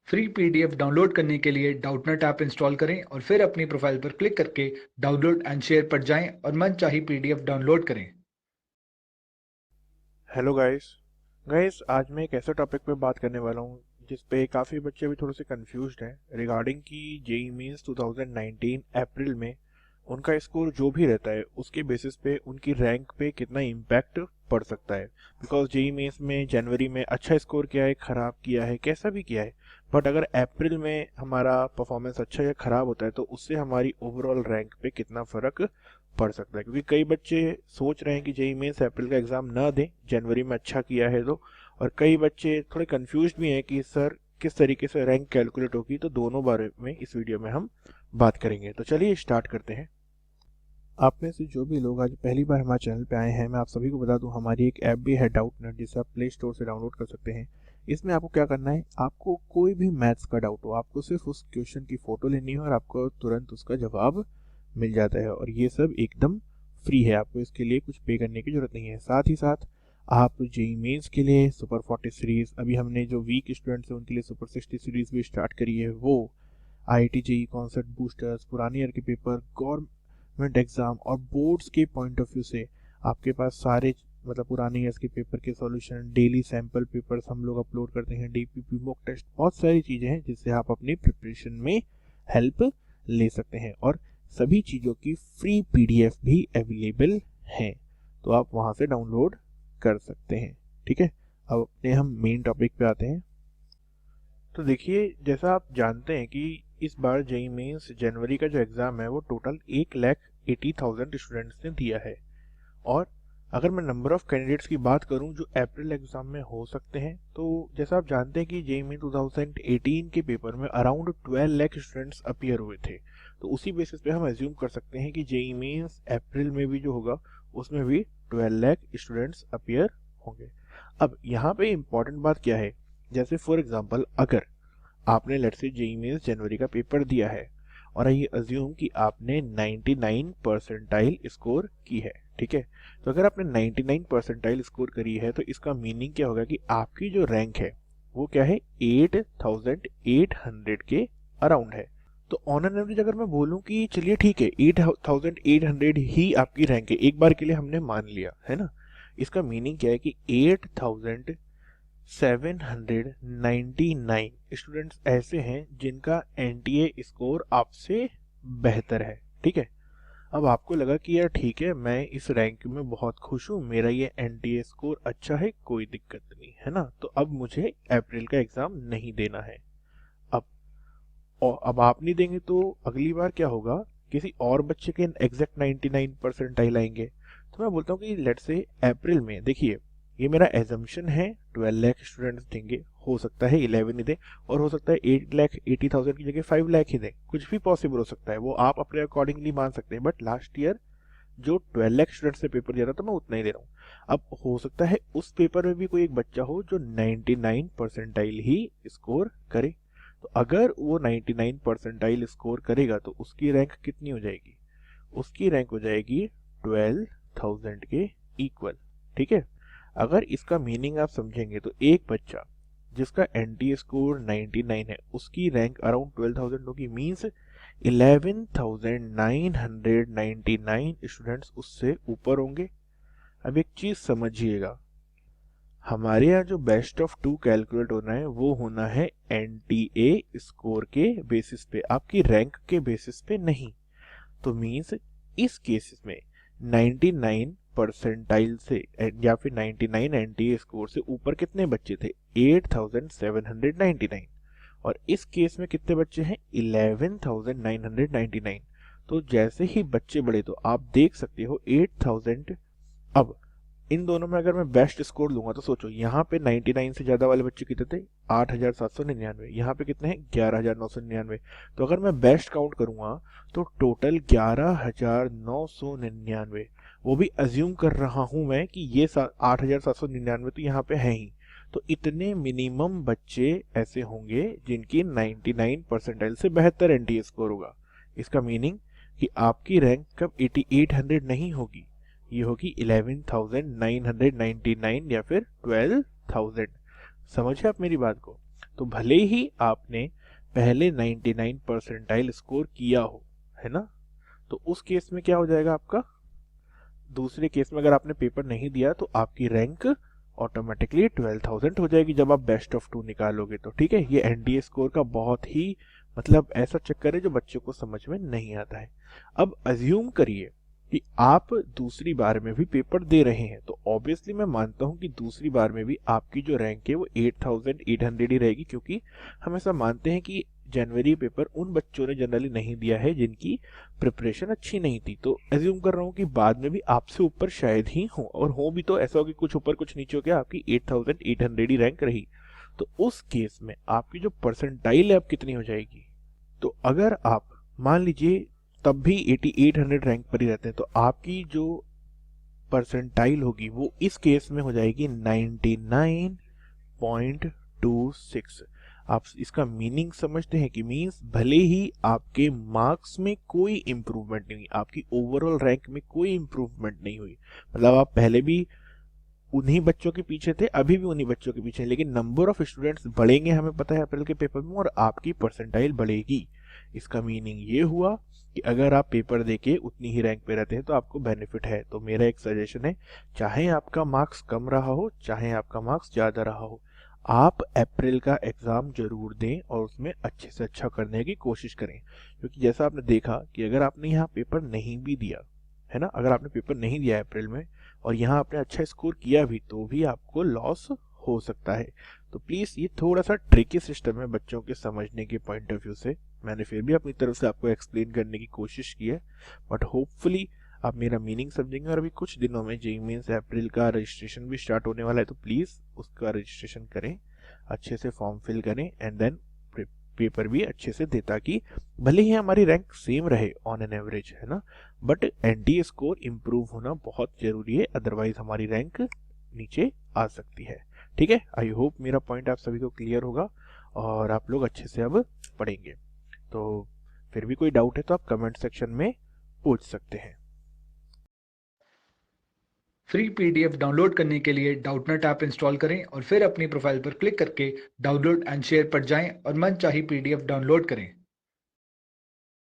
Free PDF download करने के लिए डाउटनेट ऐप इंस्टॉल करें और फिर अपनी प्रोफाइल पर क्लिक करके डाउनलोड एंड शेयर पर जाएं और मनचाही पीडीएफ डाउनलोड करें। हेलो गाइस आज मैं एक ऐसा टॉपिक पे बात करने वाला हूँ जिस पे काफ़ी बच्चे अभी थोड़े से कंफ्यूज्ड हैं रिगार्डिंग कि जेई मींस 2019 अप्रैल में उनका स्कोर जो भी रहता है उसके बेसिस पे उनकी रैंक पे कितना इम्पैक्ट पड़ सकता है। बिकॉज जेई मींस में जनवरी में अच्छा स्कोर किया है, ख़राब किया है, कैसा भी किया है, बट अगर अप्रैल में हमारा परफॉर्मेंस अच्छा या ख़राब होता है तो उससे हमारी ओवरऑल रैंक पे कितना फ़र्क पढ़ सकता है। क्योंकि कई बच्चे सोच रहे हैं कि जेई मेंस अप्रैल का एग्ज़ाम ना दें, जनवरी में अच्छा किया है तो, और कई बच्चे थोड़े कंफ्यूज भी हैं कि सर किस तरीके से रैंक कैलकुलेट होगी। तो दोनों बारे में इस वीडियो में हम बात करेंगे। तो चलिए स्टार्ट करते हैं। आप में से जो भी लोग आज पहली बार हमारे चैनल पे आए हैं, मैं आप सभी को बता दूं हमारी एक ऐप भी है डाउटनेट, जिसे आप प्ले स्टोर से डाउनलोड कर सकते हैं। इसमें आपको क्या करना है, आपको कोई भी मैथ्स का डाउट हो, आपको सिर्फ उस क्वेश्चन की फ़ोटो लेनी है और आपको तुरंत उसका जवाब मिल जाता है। और ये सब एकदम फ्री है, आपको इसके लिए कुछ पे करने की ज़रूरत नहीं है। साथ ही साथ आप जेई मेंस के लिए सुपर 40 सीरीज़, अभी हमने जो वीक स्टूडेंट्स हैं उनके लिए सुपर 60 सीरीज़ भी स्टार्ट करी है, वो आईआईटी जेई कॉन्सेप्ट बूस्टर्स, पुराने ईयर के पेपर, गवर्नमेंट एग्ज़ाम और बोर्ड्स के पॉइंट ऑफ व्यू से आपके पास सारे मतलब पुराने ईयर्स के पेपर के सॉल्यूशन, डेली सैम्पल पेपर्स हम लोग अपलोड करते हैं, डीपीपी मॉक टेस्ट, बहुत सारी चीज़ें हैं जिससे आप अपनी प्रिपरेशन में हेल्प ले सकते हैं। और सभी चीज़ों की फ्री पीडीएफ भी अवेलेबल हैं, तो आप वहाँ से डाउनलोड कर सकते हैं। ठीक है, अब अपने हम मेन टॉपिक पे आते हैं। तो देखिए, जैसा आप जानते हैं कि इस बार जेई मेंस जनवरी का जो एग्ज़ाम है वो टोटल 1,80,000 स्टूडेंट्स ने दिया है। और अगर मैं नंबर ऑफ कैंडिडेट्स की बात करूं जो अप्रैल एग्ज़ाम में हो सकते हैं, तो जैसा आप जानते हैं कि जेई मेन 2018 के पेपर में अराउंड 12 लाख स्टूडेंट्स अपीयर हुए थे। तो उसी बेसिस पे हम एज्यूम कर सकते हैं कि जेई मेंस अप्रैल में भी जो होगा उसमें भी 12 लाख स्टूडेंट्स अपीयर होंगे। अब यहाँ पे इम्पॉर्टेंट बात क्या है, जैसे फॉर एग्जांपल अगर आपने लेट से जेई मेंस जनवरी का पेपर दिया है और आइए अज्यूम कि आपने 99 परसेंटाइल स्कोर की है। ठीक है, तो अगर आपने 99 परसेंटाइल स्कोर करी है तो इसका मीनिंग क्या होगा कि आपकी जो रैंक है वो क्या है, 8800 के अराउंड है। तो ऑन एन एवरेज अगर मैं बोलूं कि चलिए ठीक है 8800 ही आपकी रैंक है, एक बार के लिए हमने मान लिया है ना, इसका मीनिंग क्या है कि 8799 स्टूडेंट्स ऐसे हैं जिनका एनटीए स्कोर आपसे बेहतर है। ठीक है, अब आपको लगा कि यार ठीक है, मैं इस रैंक में बहुत खुश हूँ, मेरा ये एनटीए स्कोर अच्छा है, कोई दिक्कत नहीं है ना, तो अब मुझे अप्रैल का एग्जाम नहीं देना है। अब और अब आप नहीं देंगे तो अगली बार क्या होगा, किसी और बच्चे के एग्जैक्ट 99 परसेंटाइल आएंगे। तो मैं बोलता हूँ कि लेट से अप्रैल में देखिए, ये मेरा एजम्पशन है 12 लाख स्टूडेंट्स देंगे, हो सकता है 11 ही दें, और हो सकता है 8,80,000 की जगह 5 लाख ही दें, कुछ भी पॉसिबल हो सकता है, वो आप अपने अकॉर्डिंगली मान सकते हैं। बट लास्ट ईयर जो 12 लाख स्टूडेंट्स ने पेपर दिया था तो मैं उतना ही दे रहा हूँ। अब हो सकता है उस पेपर में भी कोई एक बच्चा हो जो 99 परसेंटाइल ही स्कोर करे। तो अगर वो 99 परसेंटाइल स्कोर करेगा तो उसकी रैंक कितनी हो जाएगी, उसकी रैंक हो जाएगी 12,000 के इक्वल। ठीक है, अगर इसका मीनिंग आप समझेंगे तो एक बच्चा जिसका एनटीए स्कोर 99 है उसकी रैंक अराउंड 12,000 होगी, मीन्स 11,999 स्टूडेंट्स उससे ऊपर होंगे। अब एक चीज समझिएगा, हमारे यहाँ जो बेस्ट ऑफ टू कैलकुलेट होना है वो होना है एनटीए स्कोर के बेसिस पे, आपकी रैंक के बेसिस पे नहीं। तो मीन्स इस केस में 99 परसेंटाइल से या फिर 99 एनटीए स्कोर से ऊपर कितने बच्चे थे, 8799, और इस केस में कितने बच्चे हैं, 11999। तो जैसे ही बच्चे बढ़े तो आप देख सकते हो 8000। अब इन दोनों में अगर मैं बेस्ट स्कोर लूंगा तो सोचो यहाँ पे 99 से ज्यादा वाले बच्चे कितने थे, 8799, यहाँ पे कितने हैं, 11999। तो अगर मैं बेस्ट काउंट करूंगा तो टोटल 11999, वो भी अज्यूम कर रहा हूं मैं कि ये 8799 तो यहाँ पे है ही। तो इतने मिनिमम बच्चे ऐसे होंगे जिनकी 99 परसेंटाइल से बेहतर एनटीए स्कोर होगा। इसका मीनिंग कि आपकी रैंक कब 8800 नहीं होगी, ये होगी 11,999 या फिर 12,000। समझे आप मेरी बात को। तो भले ही आपने पहले 99 परसेंटाइल स्कोर किया हो, है ना, तो उस केस में क्या हो जाएगा आपका, दूसरे केस में अगर आपने पेपर नहीं दिया तो आपकी रैंक ऑटोमेटिकली 12,000 हो जाएगी जब आप बेस्ट ऑफ 2 निकालोगे तो। ठीक है, ये एनडीए स्कोर का बहुत ही मतलब ऐसा चक्कर है जो बच्चों को समझ में नहीं आता है। अब अज्यूम करिए कि आप दूसरी बार में भी पेपर दे रहे हैं, तो ऑब्वियसली मैं मानता हूं कि दूसरी बार में भी आपकी जो रैंक है वो 8,800 ही रहेगी, क्योंकि हम ऐसा मानते हैं कि जनवरी पेपर उन बच्चों ने जनरली नहीं दिया है जिनकी प्रिपरेशन अच्छी नहीं थी। तो एज्यूम कर रहा हूँ कि बाद में भी आपसे ऊपर शायद ही हो, और हो भी तो ऐसा हो कि कुछ ऊपर कुछ नीचे हो गया, आपकी 8,800 ही रैंक रही। तो उस केस में आपकी जो परसेंटाइल है अब कितनी हो जाएगी, तो अगर आप मान लीजिए तब भी 8800 रैंक पर ही रहते हैं, तो आपकी जो परसेंटाइल होगी वो इस केस में हो जाएगी 99.26। आप इसका मीनिंग समझते हैं कि मीन्स भले ही आपके मार्क्स में कोई इंप्रूवमेंट नहीं हुई, आपकी ओवरऑल रैंक में कोई इंप्रूवमेंट नहीं हुई, मतलब आप पहले भी उन्हीं बच्चों के पीछे थे, अभी भी उन्हीं बच्चों के पीछे हैं, लेकिन नंबर ऑफ स्टूडेंट्स बढ़ेंगे हमें पता है अप्रैल के पेपर में, और आपकी परसेंटाइल बढ़ेगी। इसका मीनिंग ये हुआ कि अगर आप पेपर देके उतनी ही रैंक पे रहते हैं तो आपको बेनिफिट है। तो मेरा एक सजेशन है, चाहे आपका मार्क्स कम रहा हो चाहे आपका मार्क्स ज़्यादा रहा हो, आप अप्रैल का एग्ज़ाम जरूर दें और उसमें अच्छे से अच्छा करने की कोशिश करें। क्योंकि जैसा आपने देखा कि अगर आपने यहाँ पेपर नहीं भी दिया है ना, अगर आपने पेपर नहीं दिया अप्रैल में और यहाँ आपने अच्छा स्कोर किया भी, तो भी आपको लॉस हो सकता है। तो प्लीज़ ये थोड़ा सा ट्रिकी सिस्टम है बच्चों के समझने के पॉइंट ऑफ व्यू से, मैंने फिर भी अपनी तरफ से आपको एक्सप्लेन करने की कोशिश की है, बट होपफुली आप मेरा मीनिंग समझेंगे। और अभी कुछ दिनों में जेईई मेंस अप्रैल का रजिस्ट्रेशन भी स्टार्ट होने वाला है, तो प्लीज़ उसका रजिस्ट्रेशन करें, अच्छे से फॉर्म फिल करें एंड देन पेपर भी अच्छे से दे, ताकि भले ही हमारी रैंक सेम रहे ऑन एन एवरेज, है ना, बट एनडीए स्कोर इम्प्रूव होना बहुत जरूरी है, अदरवाइज हमारी रैंक नीचे आ सकती है। ठीक है, आई होप मेरा पॉइंट आप सभी को क्लियर होगा और आप लोग अच्छे से अब पढ़ेंगे। तो फिर भी कोई डाउट है तो आप कमेंट सेक्शन में पूछ सकते हैं। फ्री पीडीएफ डाउनलोड करने के लिए डाउटनेट ऐप इंस्टॉल करें और फिर अपनी प्रोफाइल पर क्लिक करके डाउनलोड एंड शेयर पर जाएं और मनचाही पीडीएफ डाउनलोड करें।